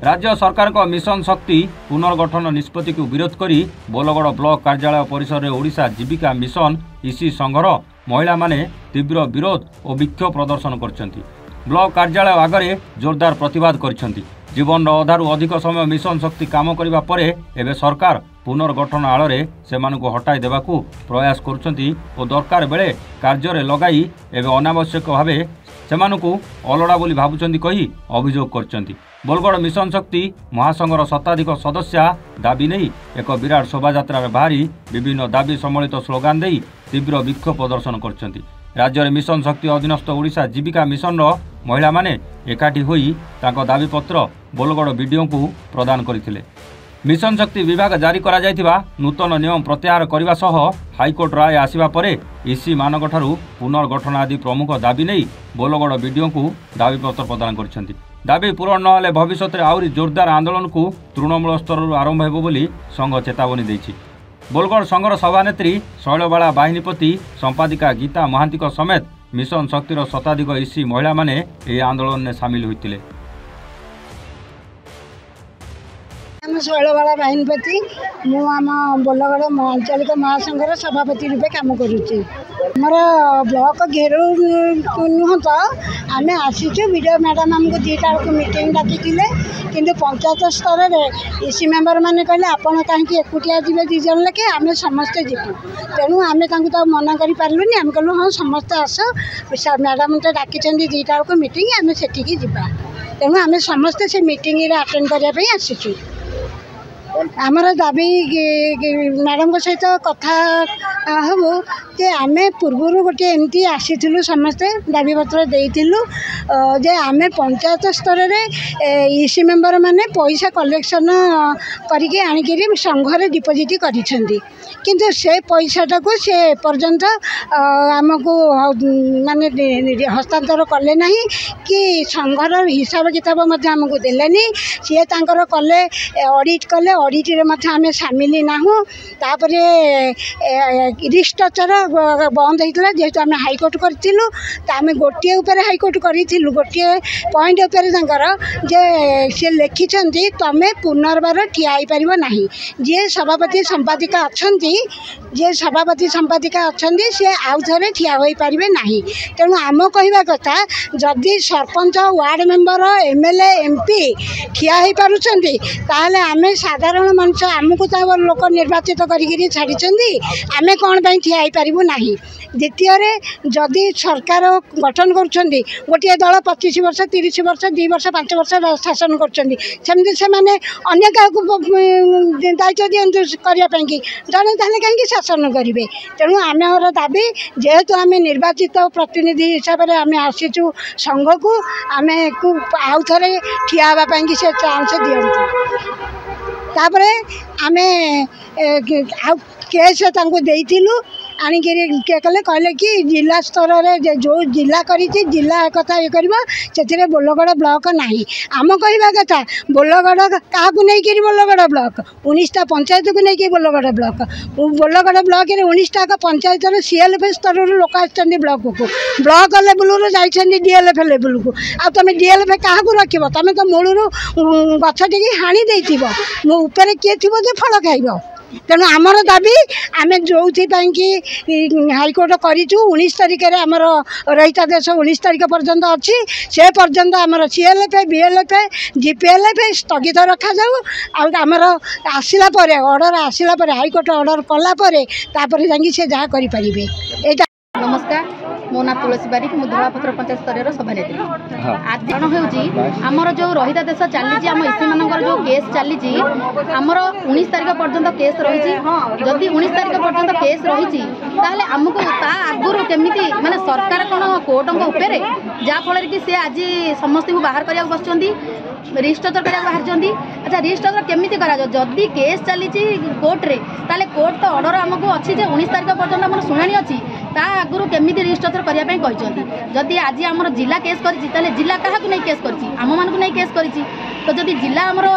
राज्य सरकार को मिशन शक्ति पुनर्गठन निष्पत्ति को विरोध करी बोलगड़ ब्लॉक कार्यालय परिसर में ओडिशा जीविका मिशन इसी संघर महिला माने तीव्र विरोध और विक्षोभ प्रदर्शन करछंती। ब्लॉक कार्यालय आगे जोरदार प्रतिवाद करछंती। जीवन अधारू अधिक समय मिशन शक्ति काम करबा परे एबे सरकार पुनर्गठन आड़े से हटाई देवाकू प्रयास करुछंती और दरकार बेले कार्य लगाई एवं अनावश्यक भाव से अलड़ा बोली भावुचंती कही अभियोग करछंती। बोलगड़ मिशन शक्ति महासंघर शताधिक सदस्या दाबी नहीं एक विराट शोभायात्रा बाहरी विभिन्न दाबी सम्मिलित स्लोगान दे तीव्र विक्षोभ प्रदर्शन करछंती। राज्य में मिशन शक्ति अधीनस्थ ओडिशा जीविका मिशन महिला माने एकाठी होई तांको दाबीपत्र बोलगड़ बीडीओ को प्रदान करथिले। मिशन शक्ति विभाग जारी करा जायथिबा नूतन नियम प्रत्याहार करने सह हाईकोर्ट राय आसिबा परे ईसी मानक ठारू पुनर्गठन आदि प्रमुख दाबी नहीं बोलगड़ बीडीओ को दाबीपत्र प्रदान करछंती। दाबी पूरण नहले भविष्य में आहुरी जोरदार आंदोलन को तृणमूल स्तर आरंभ हेबो बोली संघ चेतावनी देछि। बोलगड़ संघर सभानेत्री शैलबाला बाहिनीपति संपादिका गीता महांती समेत मिशन शक्तिर शताधिक ईसी महिला माने यह आंदोलन में सामिल होते। शैलबाला बाहिनीपति मुझ बोलगड़ आंचलिक महासंघर सभापति रूपे काम करुच्ची। आमर ब्लॉक घेरू नुह तो आम आसीचु वीडियो मैडम आमको 2टा बेलू मीटिंग डाकी किंतु पंचायत स्तर में ईसी मेम्बर मैंने कहले आपण कहीं एकुटिया जी 2 जन लेके आम समस्ते जीवु तेणु आम तो मना करूँ आम कहलु हाँ समस्ते आस मैडम तो डाकी 2टा बेलू मीटिंग आम से तेणु आम समस्ते से मीटिंग अटेंड करने आसीचु। आमर दाबी मैडम को सहित कथा हबू जे आम पूर्वर गोटे एमती आसीलु समस्ते दाबी पत्र देइतिलु जे आम पंचायत स्तर में ईसी मेम्बर माने पैसा कलेक्शन करके आनिक संघरे डिपोजिट करिसेंती किंतु से पैसाटा को से पर्यंत आमको माने हस्तांतर कले नहीं कि संघर हिसाब किताब आमको देलेनी सी तांकर कले ऑडिट कले ऑडिट रे मत आम सामिल नाहूँ तापर रिस्ट्रक्चर बंद होता जेहेतु आम हाईकोर्ट करूँ तो आम गोटे हाईकोर्ट करूँ गोटे पॉइंट जे सी लिखिं तुम पुनर्बार ठिया हो पार ना जी सभापति संपादिका अच्छा जे सभापति संपादिका अच्छा सी आउ थे ठिया हो पारे ना तेणु आम कहवा कथा जदि sarpanch ward member MLA MP ठिया हो पार्टी ताहले आम साधारण मनुष्य आमको तो लोक निर्वाचित करी छाड़ी आम कौन पर ठिया हो पारू ना। द्वितीय जदि सरकार गठन करुँच गोटे दल 25 वर्ष 30 वर्ष 2 वर्ष 5 वर्ष शासन करमती से अन्य क्या दायित्व दिंतु करने जड़े ताले कहीं शासन करेंगे तेणु आम दाबी जेहेतु आम निर्वाचित प्रतिनिधि हिसाब से आम आसीचु संघ को आम आउ थे ठिया हाँपाई से चांस दिंतु तापर आम केस देइथिलु आनिक कले कहले कि जिला स्तर में जो जिला करी जिला एक ये कर बोलगड़ ब्लॉक ना आम कहवा कथा बोलगड़ क्या बोलगड़ ब्लॉक 19टा पंचायत को लेकिन बोलगड़ ब्लॉक में 19टा पंचायत सीएलएफ स्तर लोक आसछन्ती ब्लॉक को ब्लॉक लेवल जाइछन्ती डीएलएफ लेवल को आ तुम डीएलएफ क्या रखिब तुम तो मूलर गछ टी हाणी देथिबो मो ऊपर किए थी जे फल खाइब तेणु आमर दाबी आम जो कि हाईकोर्ट करूँ 19 तारिख में आमर रहीता देश 19 तारिख पर्यंत अच्छी से पर्यंत आमर सीएलएफ बीएलएफ जीपीएलएफ स्थगित रखा जाऊ आमर आसला ऑर्डर आसला हाईकोर्ट ऑर्डर कलापर जाकि से जहाँ करें। नमस्कार मो ना तुलसी बारिक मु धुलापत्र पंचायत स्तर सभानेत्री आज कौन होमर जो रहीता देश चली आम ईसी मान जो केस चली आमर 19 तारिख पर्यंत केस रही जदि 19 तारिख पर्यंत केस रही आमको ता आगुरी केमी माने सरकार कौन कोर्ट जहाँफल कि सी आज समस्त को बाहर करने बस रिस्ट्रक्चर करा बाहर अच्छा रिस्ट्रक्चर केमी जदि केस चली कोर्ट रे ताले कोर्ट तो ऑर्डर आमको अच्छी 19 तारिख पर्यंत आम शुणाणी अच्छी ता आगुरी केमी रिस्ट्रक्चर करने जदि आज आम जिला केस कर जिला क्या नहीं केस करम मान नहीं केस कर तो जदि जिला आमर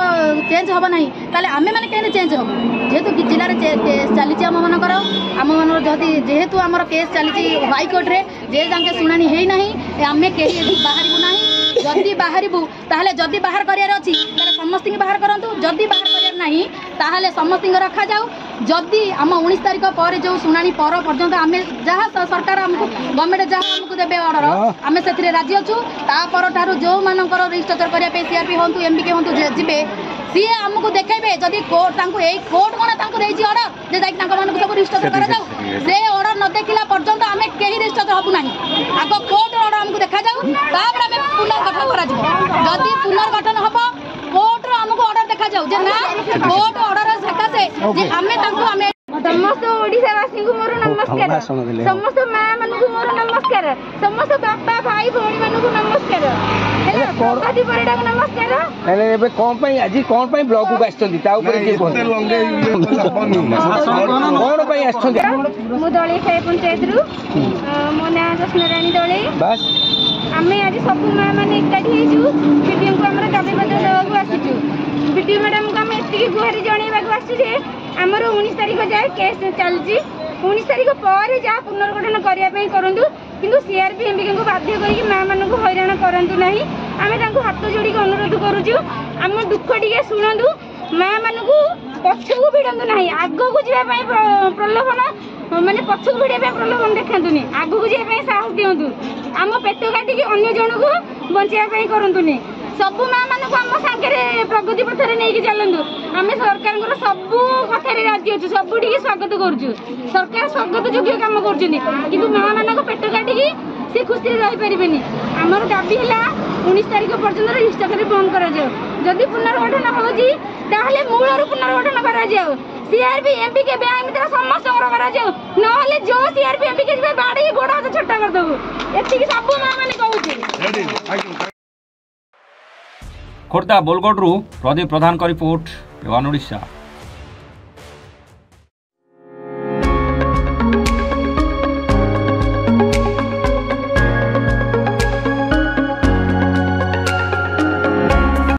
चेंज हम ना ताले आमे मैंने कहीं चेंज हम जेहेतु जिले केस चली आम मानकर आम मान जदि जेहेतु आमर केस चली हाईकोर्ट रे जे जाके शुणाणी है ना आम कहीं बाहर ना जदि बाहरबू ताहले जदि बाहर करियार अछि ताले समस्त बाहर करंतु जदि बाहर करियार नाही ताहले समस्त रखा जाऊ जदि आम 19 तारिख पर जो शुणाणी पर पर्यंत आम जहाँ सरकार आमको गवर्नमेंट जहाँ आमको देवे ऑर्डर आम से राजी अच्छु तापर ठार जो मानकर रजिस्टर करने सीआरपी हूँ एमबीके हूँ जी सी आमको देखेबे जदि कोर्ट कोर्ट कौन ऑर्डर जे सब रजिस्टर करा से ऑर्डर न देखला पर्यंत आम कहीं रजिस्टर हबू ना आग कोर्ट ऑर्डर आमको देखा जाऊ तापर आम पुनर्गठन करा जदि पुनर्गठन हम कोर्ट आमको ऑर्डर देखा जाऊ जे ना कोर्ट ऑर्डर सकाशे जे आमे तांको आमे समस्त ओडिशावासी को मोर नमस्कार समस्त माँ मान को मोर नमस्कार समस्त बापा भाई भौणी मान को नमस्कार प्रगति परिडा को नमस्कार हेले एबे कोन पई आजी कोन पई ब्लॉक को आछथि ता ऊपर के कोन कोन पई आछथि मु दळे खाय पंचायत रु मो ना जसनाराणी दळे बस आमे आज सब माँ माने एकाठी हेजु वीडियो को हमरा दाबी पत्र देबा आसीचु वीडियो मैडम को हम एति गुहारी जणेबा को आसी जे हमर 19 तारिख जाए केस चलजी 19 तारिख पर जा पुनर्गठन करने करूँ किंतु सीआरपी एमबीके को बाध्य करके माँ मान को हैरान करूँ ना आम हाथ जोड़ी अनुरोध करुचु आम दुख टे शुणु माँ मान को पछक भिड़ू ना आग को जावाई प्रलोभन माने पछक भिड़ा प्रलोभन देखनी आग को जावाई साहस दिंतु आम पेट काटिक अन्य जन को बचाई करूँ सब माँ मान को आम सागे प्रगति पथर नहीं चलतु आम सरकार सब कथार राजी अच्छु सब स्वागत करुँ सरकार स्वागत योग्य कम कर माँ मान पेट काटिकी सी खुशी रहीपर आमर दाबी है 19 तारिख पर्यटन रजिस्टर बंद करी पुनर्गठन होती मूलर पुनर्गठन कर सीआरपी एमपीके बैंक समस्त ना जो सीआरपी एमपीके बाड़ी गोड़ हाथ छोटा करदेबू ये सब माँ मैंने कहूँ। खोर्धा बोलगढ़ प्रदीप प्रधान का रिपोर्ट एवान ओडिशा।